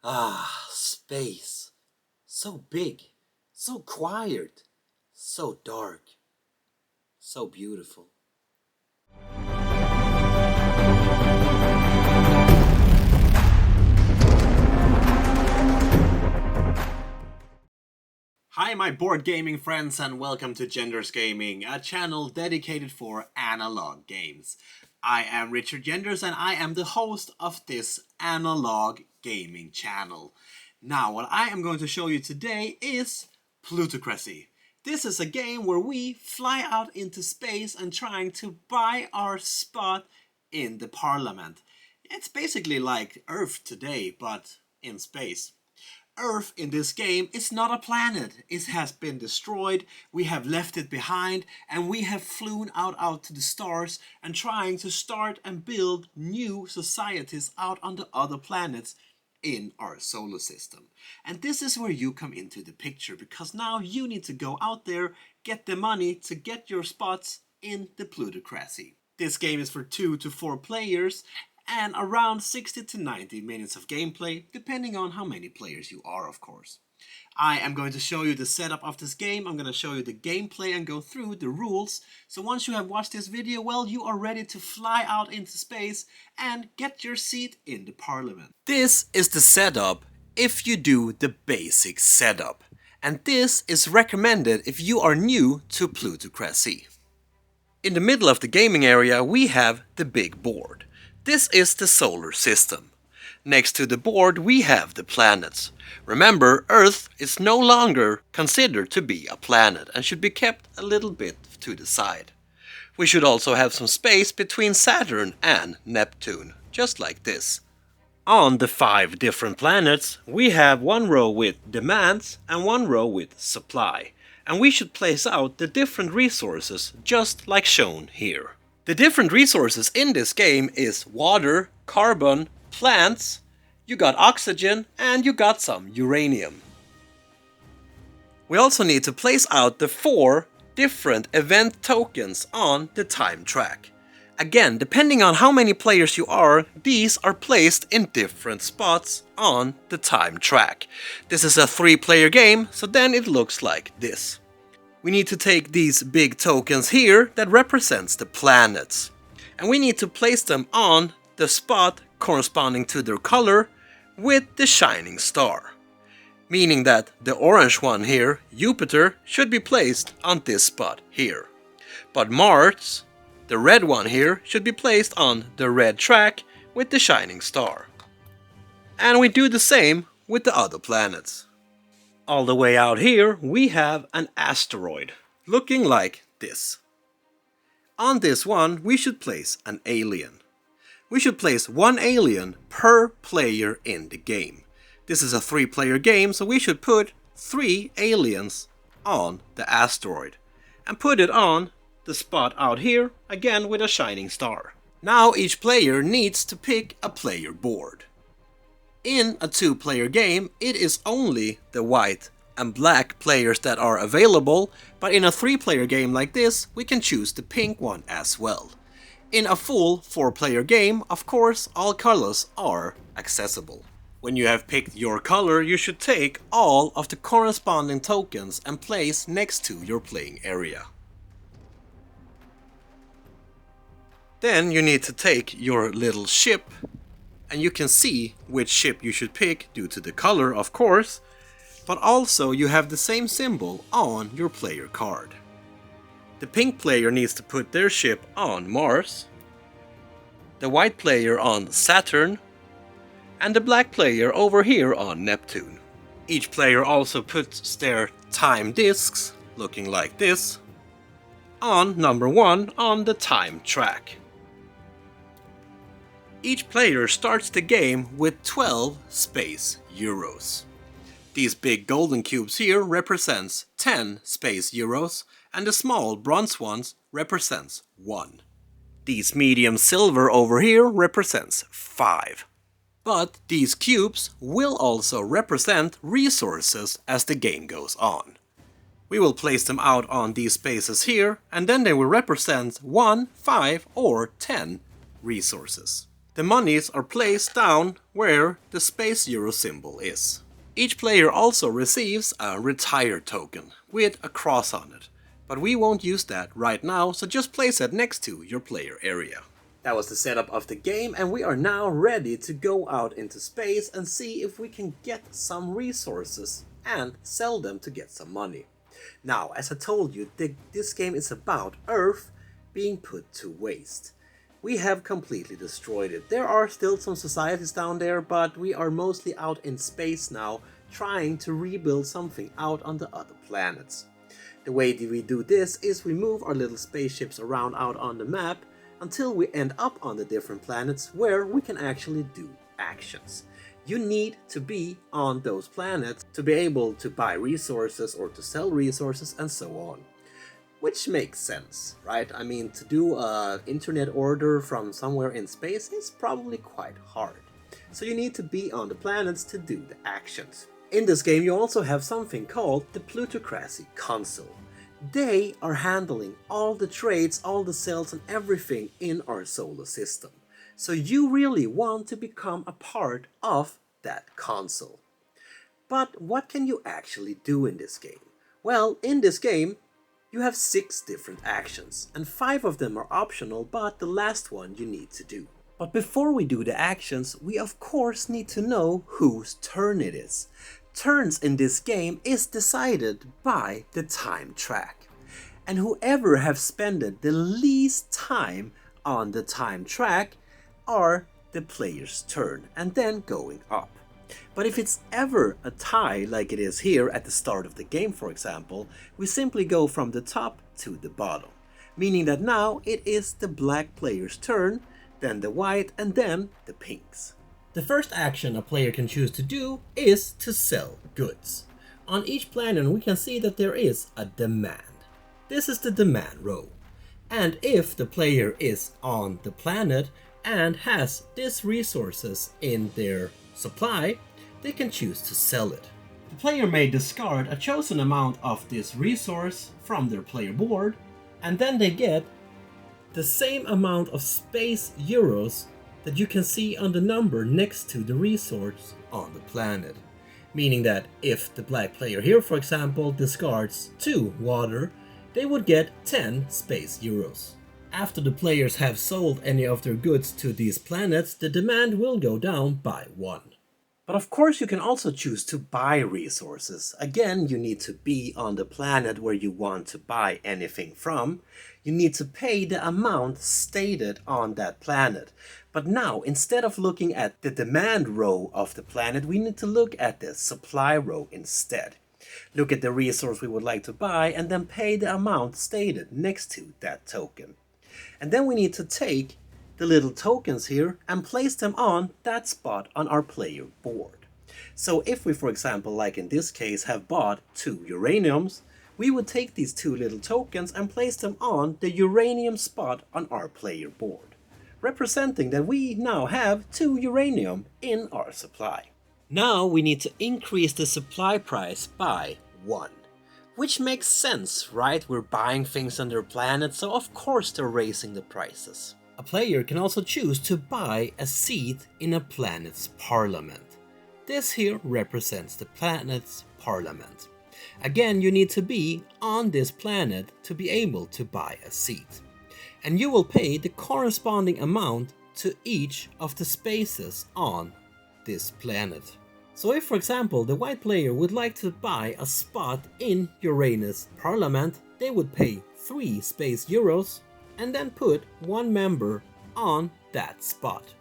Ah, space. So big, so quiet, so dark, so beautiful. Hi, my board gaming friends, and welcome to Genders Gaming, a channel dedicated for analog games. I am Richard Genders, and I am the host of this analog gaming channel. Now, what I am going to show you today is Plutocracy. This is a game where we fly out into space and trying to buy our spot in the parliament. It's basically like Earth today, but in space. Earth in this game is not a planet. It has been destroyed, we have left it behind, and we have flown out to the stars and trying to start and build new societies out on the other planets in our solar system. And this is where you come into the picture, because now you need to go out there, get the money to get your spots in the Plutocracy. This game is for 2 to 4 players and around 60 to 90 minutes of gameplay, depending on how many players you are, of course. I am going to show you the setup of this game, I'm going to show you the gameplay and go through the rules. So once you have watched this video, well, you are ready to fly out into space and get your seat in the parliament. This is the setup if you do the basic setup. And this is recommended if you are new to Plutocracy. In the middle of the gaming area we have the big board. This is the solar system. Next to the board we have the planets. Remember, Earth is no longer considered to be a planet and should be kept a little bit to the side. We should also have some space between Saturn and Neptune, just like this. On the 5 different planets we have one row with demands and one row with supply. And we should place out the different resources just like shown here. The different resources in this game is water, carbon, plants, you got oxygen, and you got some uranium. We also need to place out the 4 different event tokens on the time track. Again, depending on how many players you are, these are placed in different spots on the time track. This is a 3-player game, so then it looks like this. We need to take these big tokens here that represents the planets. And we need to place them on the spot corresponding to their color with the shining star. Meaning that the orange one here, Jupiter, should be placed on this spot here. But Mars, the red one here, should be placed on the red track with the shining star. And we do the same with the other planets. All the way out here we have an asteroid, looking like this. On this one we should place an alien. We should place 1 alien per player in the game. This is a 3-player game, so we should put 3 aliens on the asteroid. And put it on the spot out here, again with a shining star. Now each player needs to pick a player board. In a 2-player game, it is only the white and black players that are available, but in a 3-player game like this, we can choose the pink one as well. In a full 4-player game, of course, all colors are accessible. When you have picked your color, you should take all of the corresponding tokens and place next to your playing area. Then you need to take your little ship, and you can see which ship you should pick due to the color, of course, but also you have the same symbol on your player card. The pink player needs to put their ship on Mars, the white player on Saturn, and the black player over here on Neptune. Each player also puts their time discs, looking like this, on number 1 on the time track. Each player starts the game with 12 space euros. These big golden cubes here represents 10 space euros, and the small bronze ones represents 1. These medium silver over here represents 5. But these cubes will also represent resources as the game goes on. We will place them out on these spaces here, and then they will represent 1, 5 or 10 resources. The monies are placed down where the space euro symbol is. Each player also receives a retire token with a cross on it, but we won't use that right now, so just place it next to your player area. That was the setup of the game, and we are now ready to go out into space and see if we can get some resources and sell them to get some money. Now, as I told you, this game is about Earth being put to waste. We have completely destroyed it. There are still some societies down there, but we are mostly out in space now, trying to rebuild something out on the other planets. The way we do this is we move our little spaceships around out on the map until we end up on the different planets where we can actually do actions. You need to be on those planets to be able to buy resources or to sell resources and so on. Which makes sense, right? I mean, to do an internet order from somewhere in space is probably quite hard. So you need to be on the planets to do the actions. In this game you also have something called the Plutocracy console. They are handling all the trades, all the sales and everything in our solar system. So you really want to become a part of that console. But what can you actually do in this game? Well, in this game you have 6 different actions, and 5 of them are optional, but the last one you need to do. But before we do the actions, we of course need to know whose turn it is. Turns in this game is decided by the time track. And whoever have spent the least time on the time track are the player's turn, and then going up. But if it's ever a tie, like it is here at the start of the game for example, we simply go from the top to the bottom. Meaning that now it is the black player's turn, then the white, and then the pinks. The first action a player can choose to do is to sell goods. On each planet we can see that there is a demand. This is the demand row. And if the player is on the planet and has these resources in their supply, they can choose to sell it. The player may discard a chosen amount of this resource from their player board, and then they get the same amount of space euros that you can see on the number next to the resource on the planet. Meaning that if the black player here, for example, discards 2 water, they would get 10 space euros. After the players have sold any of their goods to these planets, the demand will go down by 1. But of course you can also choose to buy resources. Again, you need to be on the planet where you want to buy anything from. You need to pay the amount stated on that planet. But now, instead of looking at the demand row of the planet, we need to look at the supply row instead. Look at the resource we would like to buy and then pay the amount stated next to that token. And then we need to take the little tokens here and place them on that spot on our player board. So if we, for example, like in this case, have bought 2 uraniums, we would take these 2 little tokens and place them on the uranium spot on our player board, representing that we now have 2 uranium in our supply. Now we need to increase the supply price by 1. Which makes sense, right? We're buying things on their planet, so of course they're raising the prices. A player can also choose to buy a seat in a planet's parliament. This here represents the planet's parliament. Again, you need to be on this planet to be able to buy a seat. And you will pay the corresponding amount to each of the spaces on this planet. So if, for example, the white player would like to buy a spot in Uranus Parliament, they would pay 3 space euros and then put 1 member on that spot.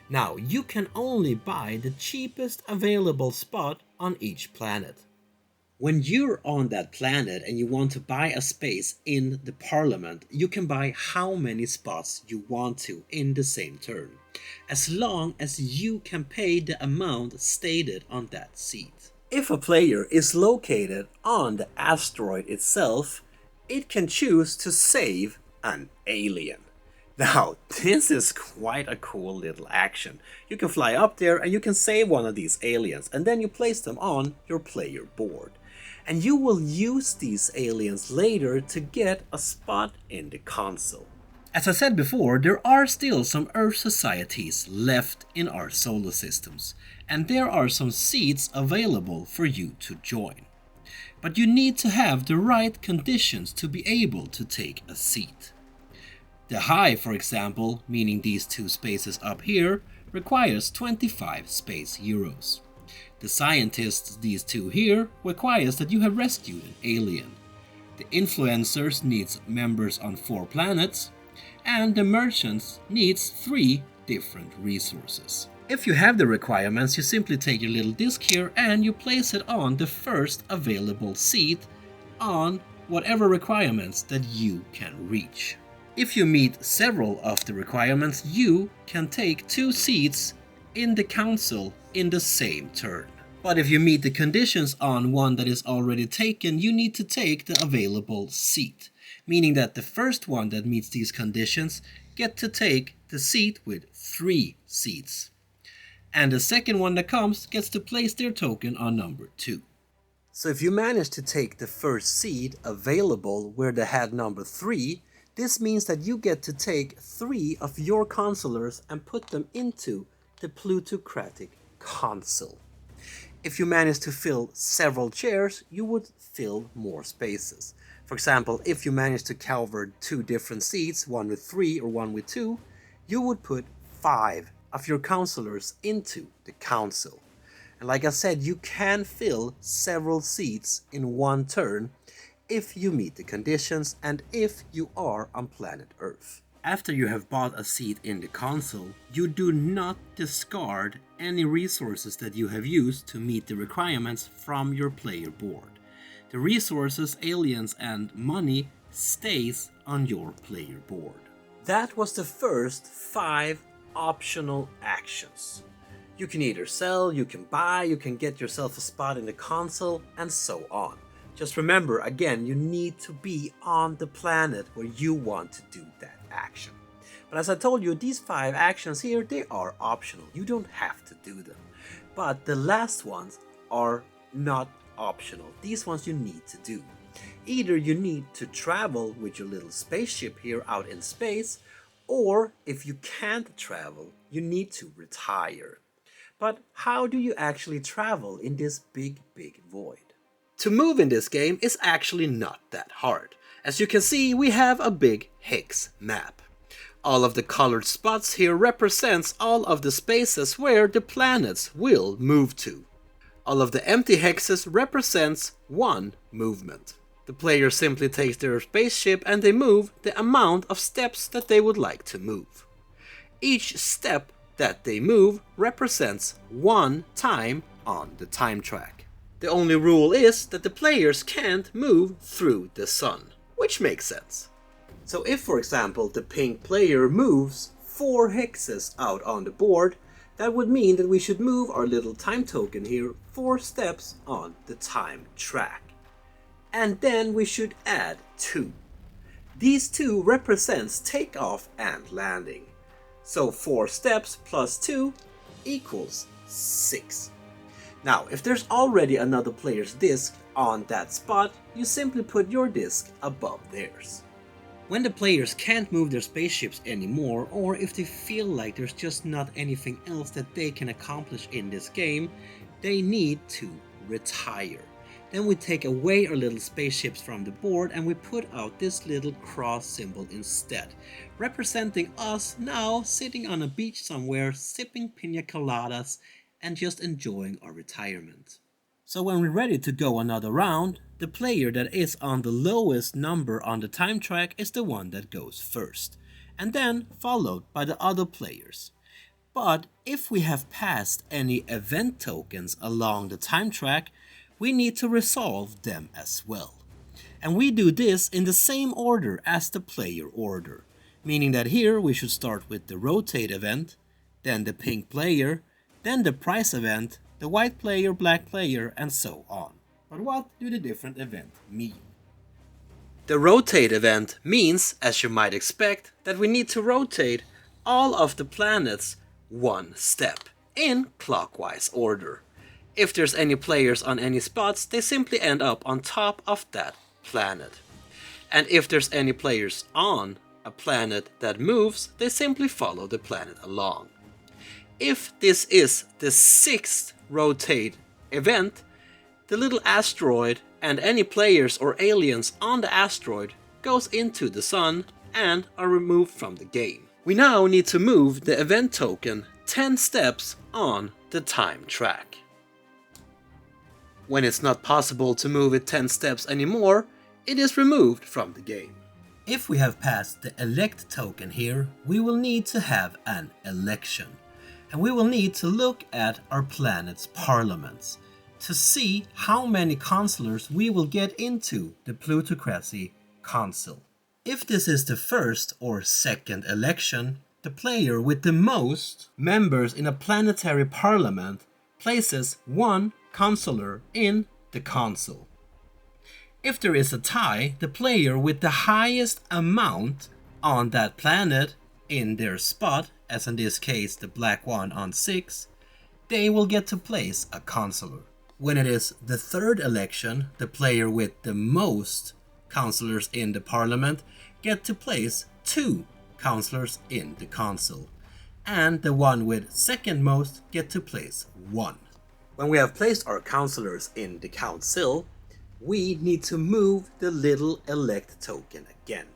Now, you can only buy the cheapest available spot on each planet. When you're on that planet and you want to buy a space in the parliament, you can buy how many spots you want to in the same turn, as long as you can pay the amount stated on that seat. If a player is located on the asteroid itself, it can choose to save an alien. Now, this is quite a cool little action. You can fly up there and you can save one of these aliens, and then you place them on your player board. And you will use these aliens later to get a spot in the console. As I said before, there are still some Earth societies left in our solar systems, and there are some seats available for you to join. But you need to have the right conditions to be able to take a seat. The high, for example, meaning these two spaces up here, requires 25 space euros. The scientists, these two here, requires that you have rescued an alien. The influencers needs members on 4 planets, and the merchants needs 3 different resources. If you have the requirements, you simply take your little disc here and you place it on the first available seat on whatever requirements that you can reach. If you meet several of the requirements, you can take 2 seats in the council in the same turn. But if you meet the conditions on one that is already taken, you need to take the available seat, meaning that the first one that meets these conditions get to take the seat with 3 seats. And the second one that comes gets to place their token on number 2. So if you manage to take the first seat available where they had number 3, this means that you get to take 3 of your consulars and put them into the plutocratic council. If you manage to fill several chairs, you would fill more spaces. For example, if you manage to cover 2 different seats, one with 3 or one with 2, you would put 5 of your counselors into the council. And like I said, you can fill several seats in one turn if you meet the conditions and if you are on planet Earth. After you have bought a seat in the council, you do not discard any resources that you have used to meet the requirements from your player board. The resources, aliens and money stays on your player board. That was the first 5 optional actions. You can either sell, you can buy, you can get yourself a spot in the council, and so on. Just remember, again, you need to be on the planet where you want to do that action. But as I told you, these 5 actions here, they are optional. You don't have to do them. But the last ones are not optional. These ones you need to do. Either you need to travel with your little spaceship here out in space, or if you can't travel, you need to retire. But how do you actually travel in this big void? To move in this game is actually not that hard. As you can see, we have a big hex map. All of the colored spots here represents all of the spaces where the planets will move to. All of the empty hexes represents one movement. The player simply takes their spaceship and they move the amount of steps that they would like to move. Each step that they move represents 1 time on the time track. The only rule is that the players can't move through the sun, which makes sense. So if, for example, the pink player moves 4 hexes out on the board, that would mean that we should move our little time token here 4 steps on the time track. And then we should add 2. These 2 represents takeoff and landing. So 4 steps plus 2 equals 6. Now, if there's already another player's disc on that spot, you simply put your disc above theirs. When the players can't move their spaceships anymore, or if they feel like there's just not anything else that they can accomplish in this game, they need to retire. Then we take away our little spaceships from the board and we put out this little cross symbol instead, representing us now sitting on a beach somewhere, sipping piña coladas and just enjoying our retirement. So when we're ready to go another round, the player that is on the lowest number on the time track is the one that goes first, and then followed by the other players. But if we have passed any event tokens along the time track, we need to resolve them as well. And we do this in the same order as the player order, meaning that here we should start with the rotate event, then the pink player, then the prize event, the white player, black player, and so on. But what do the different events mean? The rotate event means, as you might expect, that we need to rotate all of the planets 1 step in clockwise order. If there's any players on any spots, they simply end up on top of that planet. And if there's any players on a planet that moves, they simply follow the planet along. If this is the 6th rotate event, the little asteroid and any players or aliens on the asteroid goes into the sun and are removed from the game. We now need to move the event token 10 steps on the time track. When it's not possible to move it 10 steps anymore, it is removed from the game. If we have passed the elect token here, we will need to have an election. And we will need to look at our planet's parliaments to see how many councillors we will get into the Plutocracy Council. If this is the first or second election, the player with the most members in a planetary parliament places one councillor in the council. If there is a tie, the player with the highest amount on that planet in their spot, as in this case the black one on 6, they will get to place a councillor. When it is the third election, the player with the most councillors in the parliament get to place 2 councillors in the council, and the one with second most get to place 1. When we have placed our councillors in the council, we need to move the little elect token again.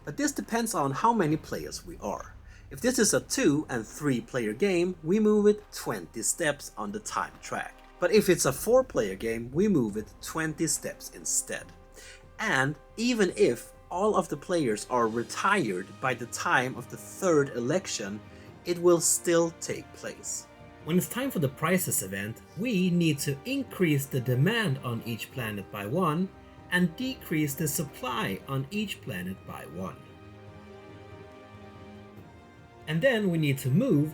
But this depends on how many players we are. If this is a 2 and 3 player game, we move it 20 steps on the time track. But if it's a 4 player game, we move it 20 steps instead. And even if all of the players are retired by the time of the third election, it will still take place. When it's time for the prizes event, we need to increase the demand on each planet by 1 and decrease the supply on each planet by 1. And then we need to move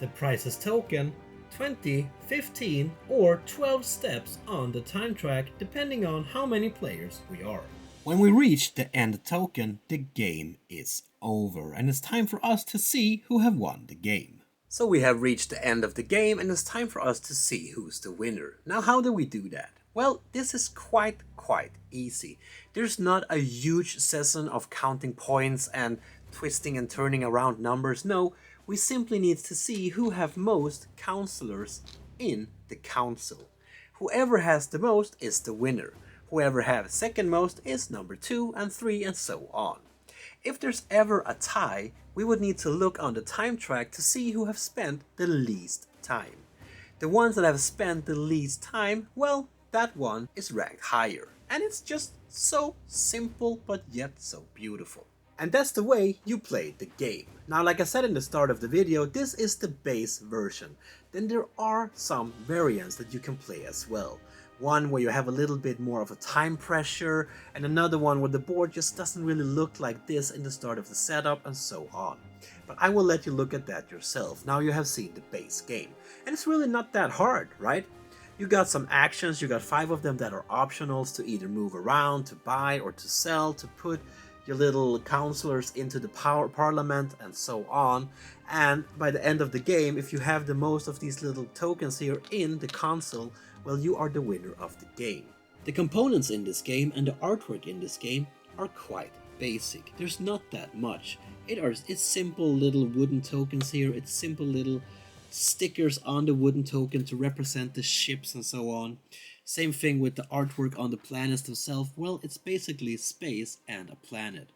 the prizes token 20, 15 or 12 steps on the time track depending on how many players we are. When we reach the end token, the game is over and it's time for us to see who have won the game. So we have reached the end of the game and it's time for us to see who's the winner. Now how do we do that? Well, this is quite easy. There's not a huge session of counting points and twisting and turning around numbers. No, we simply need to see who have most councillors in the council. Whoever has the most is the winner. Whoever has second most is number 2 and 3 and so on. If there's ever a tie, we would need to look on the time track to see who have spent the least time. The ones that have spent the least time, well, that one is ranked higher. And it's just so simple but yet so beautiful. And that's the way you play the game. Now, like I said in the start of the video, this is the base version. Then there are some variants that you can play as well. One where you have a little bit more of a time pressure, and another one where the board just doesn't really look like this in the start of the setup, and so on. But I will let you look at that yourself. Now you have seen the base game. And it's really not that hard, right? You got some actions, you got 5 of them that are optionals to either move around, to buy, or to sell, to put your little councillors into the parliament, and so on. And by the end of the game, if you have the most of these little tokens here in the console, well, you are the winner of the game. The components in this game and the artwork in this game are quite basic. There's not that much. It's simple little wooden tokens here. It's simple little stickers on the wooden token to represent the ships and so on. Same thing with the artwork on the planets themselves. Well, it's basically space and a planet,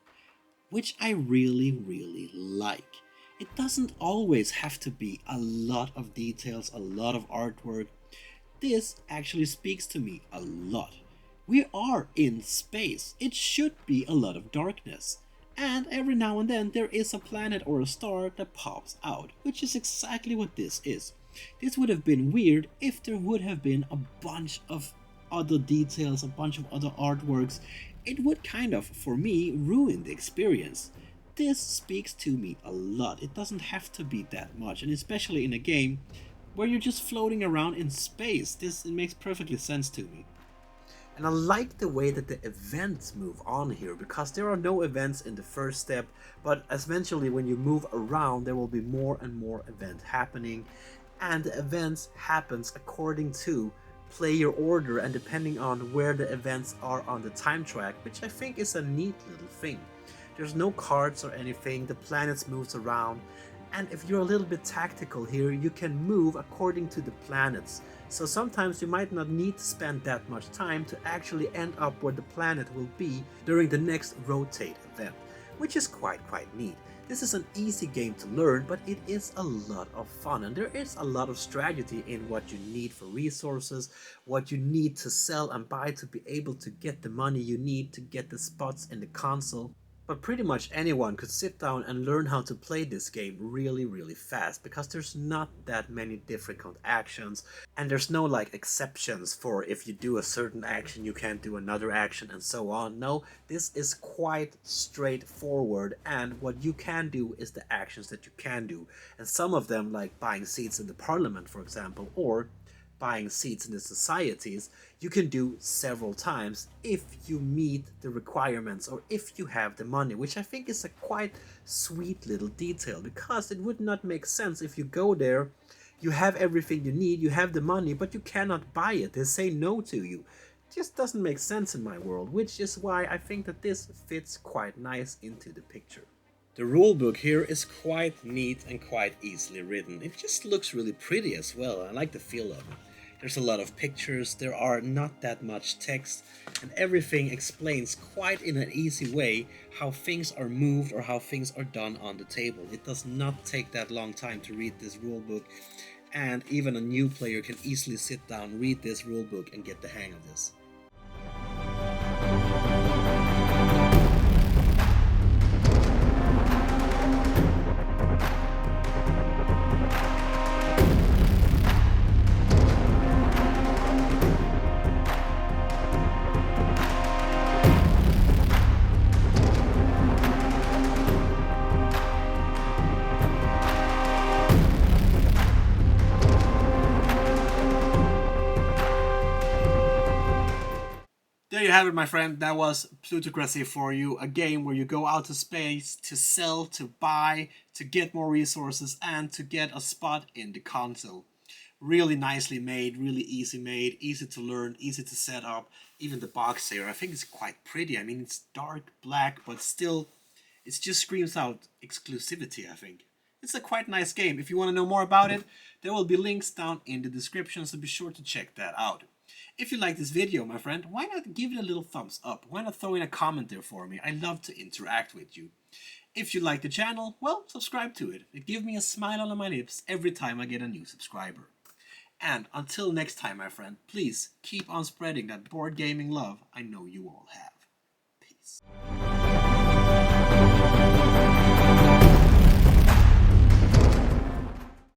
which I really like. It doesn't always have to be a lot of details, a lot of artwork. This actually speaks to me a lot. We are in space. It should be a lot of darkness. And every now and then there is a planet or a star that pops out, which is exactly what this is. This would have been weird if there would have been a bunch of other details, a bunch of other artworks. It would kind of, for me, ruin the experience. This speaks to me a lot. It doesn't have to be that much, and especially in a game where you're just floating around in space. It makes perfectly sense to me. And I like the way that the events move on here, because there are no events in the first step, but eventually when you move around there will be more and more events happening, and the events happens according to player order and depending on where the events are on the time track, which I think is a neat little thing. There's no cards or anything, the planets moves around. And if you're a little bit tactical here, you can move according to the planets. So sometimes you might not need to spend that much time to actually end up where the planet will be during the next rotate event, which is quite neat. This is an easy game to learn, but it is a lot of fun, and there is a lot of strategy in what you need for resources, what you need to sell and buy to be able to get the money you need to get the spots in the console. But pretty much anyone could sit down and learn how to play this game really fast, because there's not that many difficult actions, and there's no like exceptions for if you do a certain action you can't do another action and so on. No, this is quite straightforward, and what you can do is the actions that you can do, and some of them, like buying seats in the parliament for example, or buying seats in the societies, you can do several times if you meet the requirements or if you have the money, which I think is a quite sweet little detail, because it would not make sense if you go there, you have everything you need, you have the money, but you cannot buy it. They say no to you. It just doesn't make sense in my world, which is why I think that this fits quite nice into the picture. The rulebook here is quite neat and quite easily written. It just looks really pretty as well. I like the feel of it. There's a lot of pictures, there are not that much text, and everything explains quite in an easy way how things are moved or how things are done on the table. It does not take that long time to read this rulebook, and even a new player can easily sit down, read this rulebook and get the hang of this. There you have it, my friend. That was Plutocracy for you, a game where you go out to space to sell, to buy, to get more resources, and to get a spot in the console. Really nicely made, really easy to learn, easy to set up. Even the box here, I think it's quite pretty. I mean, it's dark black, but still, it just screams out exclusivity, I think. It's a quite nice game. If you want to know more about it, there will be links down in the description, so be sure to check that out. If you like this video, my friend, why not give it a little thumbs up? Why not throw in a comment there for me? I love to interact with you. If you like the channel, well, subscribe to it. It gives me a smile on my lips every time I get a new subscriber. And until next time, my friend, please keep on spreading that board gaming love I know you all have. Peace.